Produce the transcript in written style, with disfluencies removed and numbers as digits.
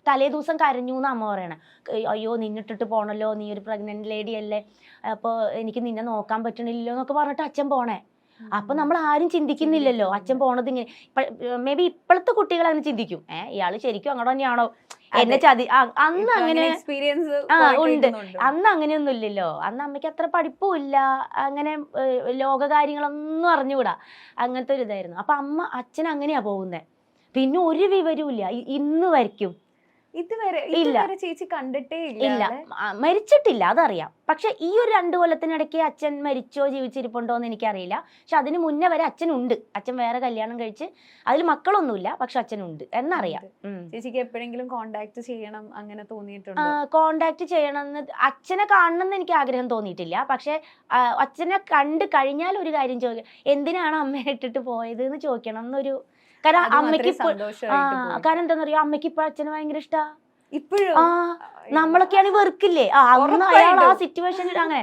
തലേ ദിവസം കരഞ്ഞു എന്ന് അമ്മ പറയണേ. അയ്യോ നിന്നിട്ടിട്ട് പോണല്ലോ, നീ ഒരു പ്രഗ്നന്റ് ലേഡി അല്ലേ, അപ്പോൾ എനിക്ക് നിന്നെ നോക്കാൻ പറ്റണില്ലല്ലോ എന്നൊക്കെ പറഞ്ഞിട്ട് അച്ഛൻ പോണേ. അപ്പൊ നമ്മൾ ആരും ചിന്തിക്കുന്നില്ലല്ലോ അച്ഛൻ പോണത് ഇങ്ങനെ. മേ ബി ഇപ്പോഴത്തെ കുട്ടികൾ അങ്ങനെ ചിന്തിക്കും, ഇയാള് ശരിക്കും അങ്ങോട്ട് തന്നെയാണോ എന്നെ ചതി. അന്ന് അങ്ങനെ എക്സ്പീരിയൻസ് ഉണ്ട്. അന്ന് അങ്ങനെയൊന്നും ഇല്ലല്ലോ. അന്ന് അമ്മയ്ക്ക് അത്ര പഠിപ്പും ഇല്ല, അങ്ങനെ ലോകകാര്യങ്ങളൊന്നും അറിഞ്ഞുകൂടാ, അങ്ങനത്തെ ഒരു ഇതായിരുന്നു. അപ്പൊ അച്ഛൻ അങ്ങനെയാ പോകുന്നത്. പിന്നെ ഒരു വിവരവും ഇല്ല ഇന്ന് വരയ്ക്കും. ഇതുവരെ ചേച്ചി കണ്ടിട്ടേ ഇല്ല, മരിച്ചിട്ടില്ല അതറിയാം. പക്ഷെ ഈ ഒരു 2 കൊല്ലത്തിനിടയ്ക്ക് അച്ഛൻ മരിച്ചോ ജീവിച്ചിരിപ്പുണ്ടോ എന്ന് എനിക്കറിയില്ല. പക്ഷെ അതിന് മുന്നേ വരെ അച്ഛനുണ്ട്. അച്ഛൻ വേറെ കല്യാണം കഴിച്ച് അതിൽ മക്കളൊന്നുമില്ല, പക്ഷെ അച്ഛനുണ്ട് എന്നറിയാം. ചേച്ചിക്ക് എപ്പോഴെങ്കിലും കോണ്ടാക്ട് ചെയ്യണം അങ്ങനെ തോന്നിയിട്ടുണ്ടോ? കോണ്ടാക്ട് ചെയ്യണമെന്ന്, അച്ഛനെ കാണണം എന്ന് എനിക്ക് ആഗ്രഹം തോന്നിയിട്ടില്ല. പക്ഷെ അച്ഛനെ കണ്ടു കഴിഞ്ഞാൽ ഒരു കാര്യം ചോദിക്കാം, എന്തിനാണ് അമ്മയെ ഇട്ടിട്ട് പോയത് എന്ന് ചോദിക്കണം എന്നൊരു. കാരണം അമ്മയ്ക്ക് കാരണം എന്താന്ന് പറയാ, അമ്മയ്ക്ക് ഇപ്പൊ അച്ഛന് ഭയങ്കര ഇഷ്ടാ ഇപ്പോഴും. നമ്മളൊക്കെയാണെങ്കിൽ വെറുക്കില്ലേ, അന്ന് അയാൾ ആ സിറ്റുവേഷനിൽ അങ്ങനെ